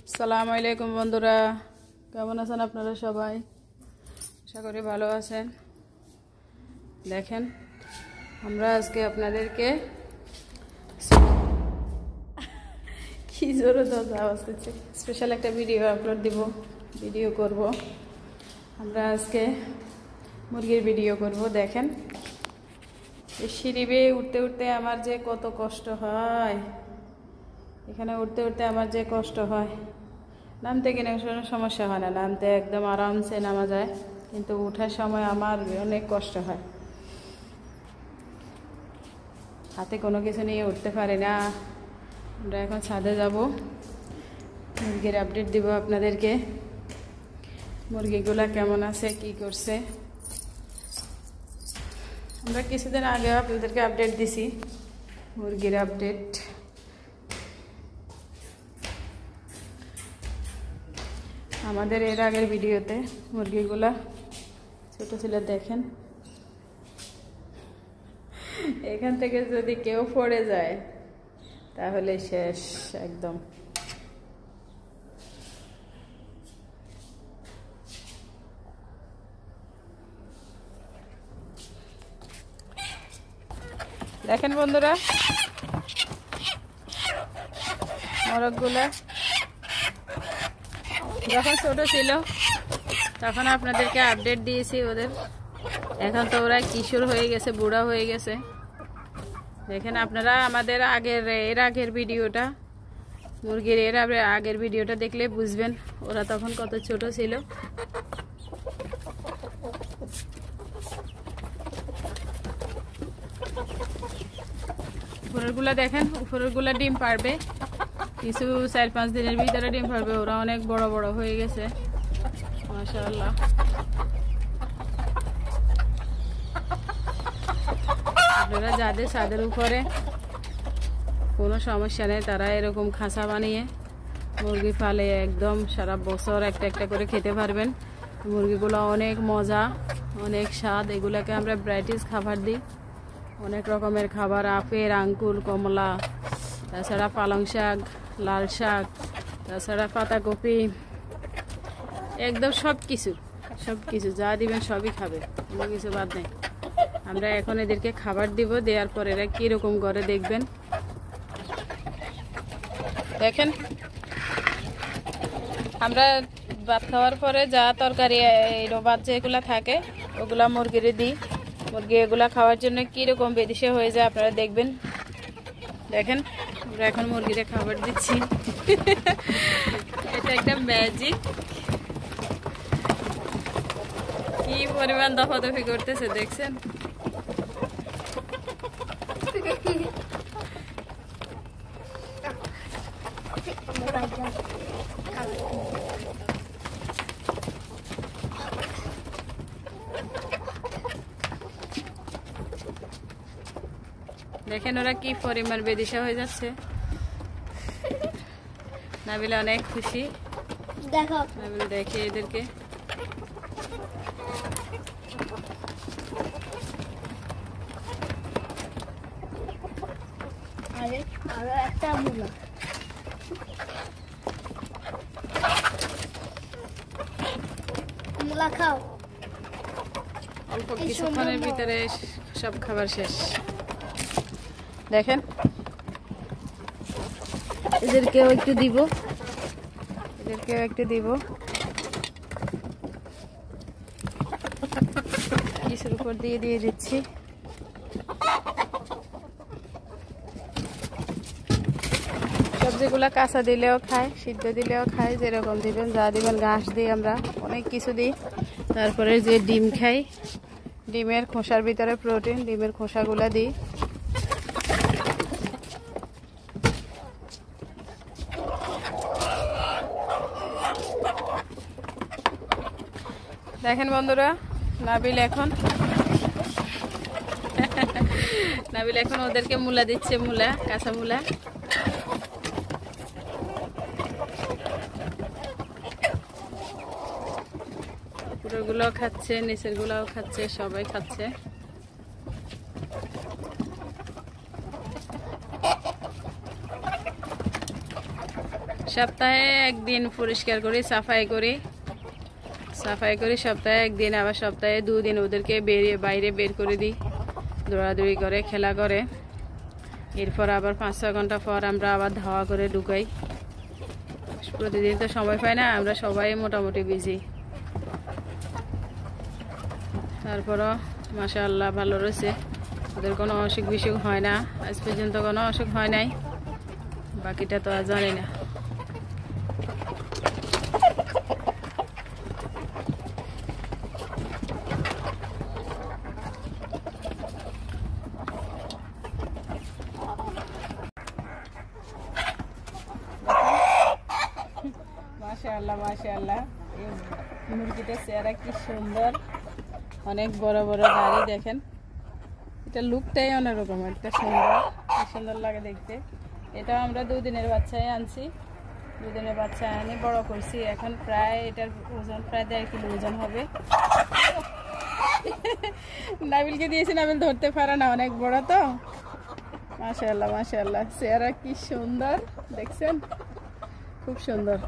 আসসালামু আলাইকুম বন্ধুরা, কেমন আছেন আপনারা সবাই? আশা করি ভালো আছেন। দেখেন, আমরা আজকে আপনাদেরকে কি জোরে দরজা আওয়াজ করছে, স্পেশাল একটা ভিডিও আপলোড ভিডিও করব। আমরা আজকে মুরগির ভিডিও করব। দেখেন, এই সিঁড়ি বেয়ে উঠতে উঠতে আমার যে কত কষ্ট হয়, এখানে উঠতে উঠতে আমার যে কষ্ট হয়। নামতে কিনে কোনো সমস্যা হয় না, নামতে একদম আরামসে নামা যায়, কিন্তু ওঠার সময় আমার অনেক কষ্ট হয়। হাতে কোনো কিছু নিয়ে উঠতে পারি না। আমরা এখন ছাদে যাব, মুরগির আপডেট দিব আপনাদেরকে। মুরগিগুলা কেমন আছে, কি করছে। আমরা কিছুদিন আগে আপনাদেরকে আপডেট দিছি, মুরগির আপডেট। আমাদের এর আগের ভিডিওতে মুরগিগুলা ছোট ছিল। দেখেন, এখান থেকে যদি কেউ পড়ে যায় তাহলে শেষ একদম। দেখেন বন্ধুরা, মোরগগুলা যখন ছোট ছিল তখন আপনাদেরকে আপডেট দিয়েছি ওদের। এখন তো ওরা কিশোর হয়ে গেছে, বুড়া হয়ে গেছে। দেখেন আপনারা আমাদের এর আগের ভিডিওটা, মুরগির আগের ভিডিওটা দেখলে বুঝবেন ওরা তখন কত ছোট ছিল। উপরেরগুলা দেখেন, উপরেরগুলা ডিম পারবে, কিছু 4-5 দিনের ভিতরে ডিম পারবে। ওরা অনেক বড় বড় হয়ে গেছে, মাশাআল্লাহ। আপনারা যাদের ছাদের উপরে কোনো সমস্যা নেই, তারা এরকম খাঁচা বানিয়ে মুরগি পালে একদম সারা বছর একটা একটা করে খেতে পারবেন। মুরগিগুলো অনেক মজা, অনেক স্বাদ। এগুলাকে আমরা ভ্যারাইটিস খাবার দিই, অনেক রকমের খাবার, আপেল, আঙ্কুর, কমলা, তাছাড়া পালং শাক, লাল শাক, তাছাড়া পাতাকপি, একদম সব কিছু যা দিবেন সবই খাবে, কোনো কিছু বাদ নেই। আমরা এখন এদেরকে খাবার দিব, দেওয়ার পর এরা কীরকম করে দেখবেন। দেখেন, আমরা ভাত খাওয়ার পরে যা তরকারি ভাত যেগুলো থাকে ওগুলা মুরগিরে দিই। মুরগি এগুলা খাওয়ার জন্য কীরকম বেদিশে হয়ে যায় আপনারা দেখবেন। দেখেন, আমরা এখন মুরগিরে খাবার দিচ্ছি। এটা একটা ম্যাজিক। কি পরিমাণ দফাদফি করতেছে দেখছেন। দেখেন ওরা কি পরিমাণ বেদিশা হয়ে যাচ্ছে। নাবিলা অনেক খুশি। দেখো নাবিল দেখে এদেরকে। আরো একটা মূলা খাও। অল্প কিছুক্ষণের ভিতরে সব খাবার শেষ। দেখেন, এদেরকেও একটু দিব, কিছুর উপর দিয়ে দিচ্ছি। সবজিগুলা কাঁচা দিলেও খায়, সিদ্ধ দিলেও খায়, যেরকম দিবেন, যা দিবেন। ঘাস দিই, আমরা অনেক কিছু দিই। তারপরে যে ডিম খাই, ডিমের খোসার ভিতরে প্রোটিন, ডিমের খোসাগুলা দিই। দেখেন বন্ধুরা, নাবিল এখন ওদেরকে মূলা দিচ্ছে, কাঁচা মূলা। উপরেরগুলোও খাচ্ছে, নিচের গুলাও খাচ্ছে, সবাই খাচ্ছে। সপ্তাহে একদিন পরিষ্কার করি, সাফাই করি সপ্তাহে একদিন, আবার সপ্তাহে 2 দিন ওদেরকে বাইরে বের করে দিই, দৌড়াদৌড়ি করে, খেলা করে। এরপর আবার 5-6 ঘন্টা পর আমরা আবার ধাওয়া করে ঢুকাই। প্রতিদিন তো সময় পাই না, আমরা সবাই মোটামুটি বিজি। তারপরও মাশাআল্লাহ ভালো রয়েছে, ওদের কোনো অসুখ বিসুখ হয় না, আজ পর্যন্ত কোনো অসুখ হয় নাই, বাকিটা তো আর জানি না। মাশাআল্লাহ মাশাআল্লাহ, এই মুরগিটার চেহারা কি সুন্দর, অনেক বড় বড় দাড়ি দেখেন, এটা লুকটাই অন্যরকম, একটা সুন্দর, কি সুন্দর লাগে দেখতে। এটাও আমরা 2 দিনের বাচ্চায় আনছি, 2 দিনের বাচ্চা এনে বড় করছি। এখন প্রায় এটার ওজন প্রায় 1.5 কিলো ওজন হবে। নাবিলকে দিয়েছি, নাবিল ধরতে পারে না, অনেক বড় তো। মাশাআল্লাহ মাশাআল্লাহ, চেহারা কি সুন্দর দেখছেন, খুব সুন্দর।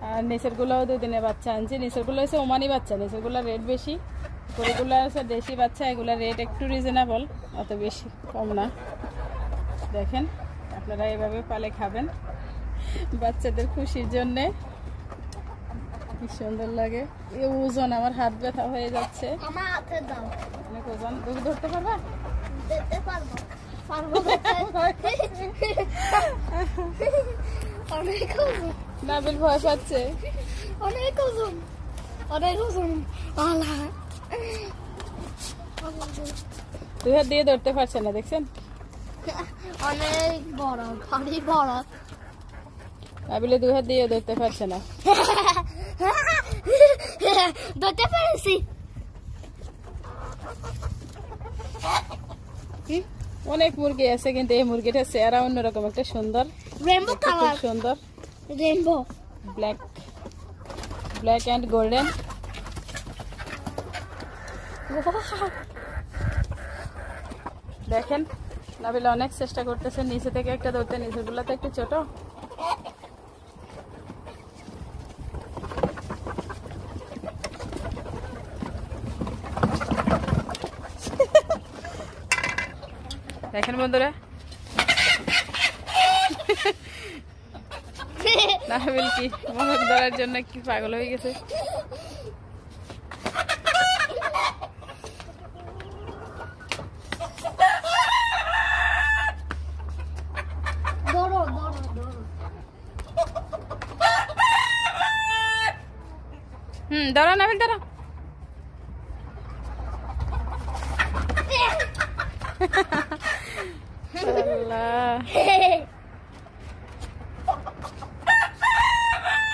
আর নিচের গুলোও 2 দিনের বাচ্চা আনছি। নিচের গুলো হচ্ছে ওমানি বাচ্চা, নিচের গুলো রেট বেশি, উপরেগুলো আছে দেশি বাচ্চা, এগুলো রেট একটু রিজনেবল, অত বেশি কম না। দেখেন আপনারা এভাবে পালে খাবেন বাচ্চাদের খুশির জন্যে, কি সুন্দর লাগে। এই ওজন, আমার হাত ব্যথা হয়ে যাচ্ছে, আমার হাতে দাও। অনেক ওজন। তুমি ধরতে পারবা? দিতে পারবো, পারবো। অনেক ওজন, নাবিল ভয় পাচ্ছে, অনেক ওজন, অনেক ওজন। আল্লাহ, 2 হাত দিয়ে ধরতে পারছে না, দেখছেন? অনেক বড়, ভারী বড়। নাবিলে 2 হাত দিয়ে ধরতে পারছে না। ধরতে পেরেছি। অনেক মুরগি আছে, কিন্তু এই মুরগিটার চেহারা অন্যরকম, একটা সুন্দর, রেইনবো খুব কালার, সুন্দর, রেইনবো, ব্ল্যাক এন্ড গোল্ডেন। দেখেন নাবিল অনেক চেষ্টা করতেছে নিচে থেকে একটা ধরতে, নিচের গুলা তো একটু ছোট। দেখেন বন্ধুরা, নাবিল কি মোহক ধরার জন্য কি পাগল হয়ে গেছে। ধরো নাবিল, ধরো। আল্লাহ,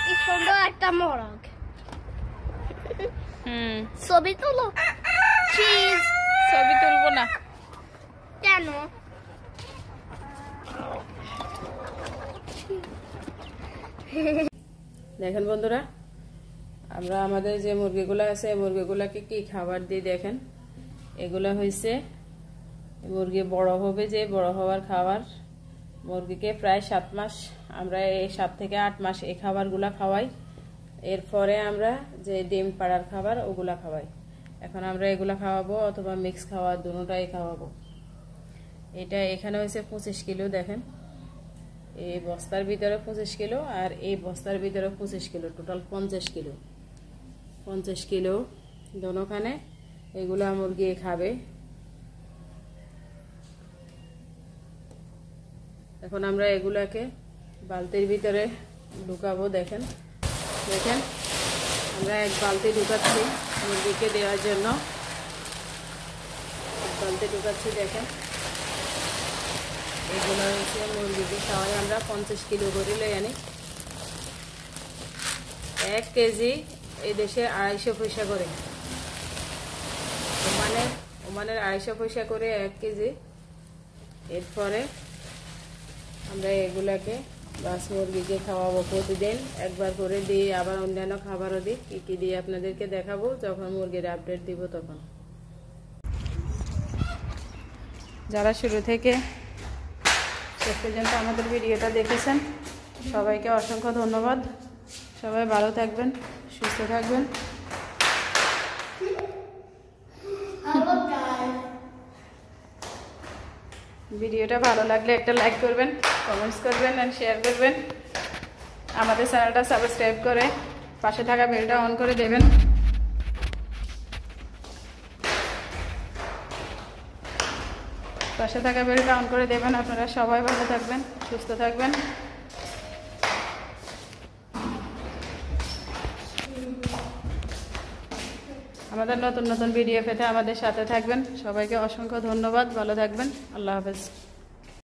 কি সুন্দর একটা মোরগ। ছবি তুলো, চিজ। ছবি তুলবো না কেন? দেখেন বন্ধুরা, আমরা আমাদের যে মুরগিগুলো আছে, মুরগিগুলাকে কি খাবার দিই দেখেন। এগুলা হয়েছে মুরগি বড় হবে, যে বড় হওয়ার খাবার। মুরগিকে প্রায় 7 মাস, আমরা এই 7 থেকে 8 মাস এই খাবারগুলা খাওয়াই। এরপরে আমরা যে ডিম পাড়ার খাবার ওগুলা খাওয়াই। এখন আমরা এগুলা খাওয়াবো অথবা মিক্স খাওয়া, দুটোটাই খাওয়াবো। এটা এখানে হয়েছে 25 কিলো, দেখেন এই বস্তার ভিতরে 25 কিলো, আর এই বস্তার ভিতরে 25 কিলো, টোটাল 50 কিলো। 50 কিলো দোনোখানে এগুলা মুরগি খাবে। এখন আমরা এগুলাকে বালতির ভিতরে ঢুকাবো। দেখেন দেখেন আমরা এক বালতি ঢুকাচ্ছি মুরগিকে দেওয়ার জন্য, বালতি ঢুকাচ্ছি। দেখেন এগুলো হচ্ছে মুরগিকে খাওয়াই আমরা 50 কিলো করে লই আনি। 1 কেজি এই দেশে 250 পয়সা করে, ওমানের 250 পয়সা করে 1 কেজি। এরপরে আমরা এগুলাকে বাস মুরগিকে খাওয়াবো প্রতিদিন একবার করে দিই, আবার অন্যান্য খাবারও দিই। কী কী দিয়ে আপনাদেরকে দেখাবো যখন মুরগির আপডেট দিব তখন। যারা শুরু থেকে শেষ পর্যন্ত আমাদের ভিডিওটা দেখেছেন সবাইকে অসংখ্য ধন্যবাদ। সবাই ভালো থাকবেন, সুস্থ থাকবেন। ভিডিওটা ভালো লাগলে একটা লাইক করবেন, কমেন্টস করবেন আর শেয়ার করবেন। আমাদের চ্যানেলটা সাবস্ক্রাইব করে পাশে থাকা বেলটা অন করে দেবেন। পাশে থাকা বেলটা অন করে দেবেন। আপনারা সবাই ভালো থাকবেন, সুস্থ থাকবেন। আমাদের নতুন নতুন ভিডিও পেতে আমাদের সাথে থাকবেন। সবাইকে অসংখ্য ধন্যবাদ। ভালো থাকবেন। আল্লাহ হাফেজ।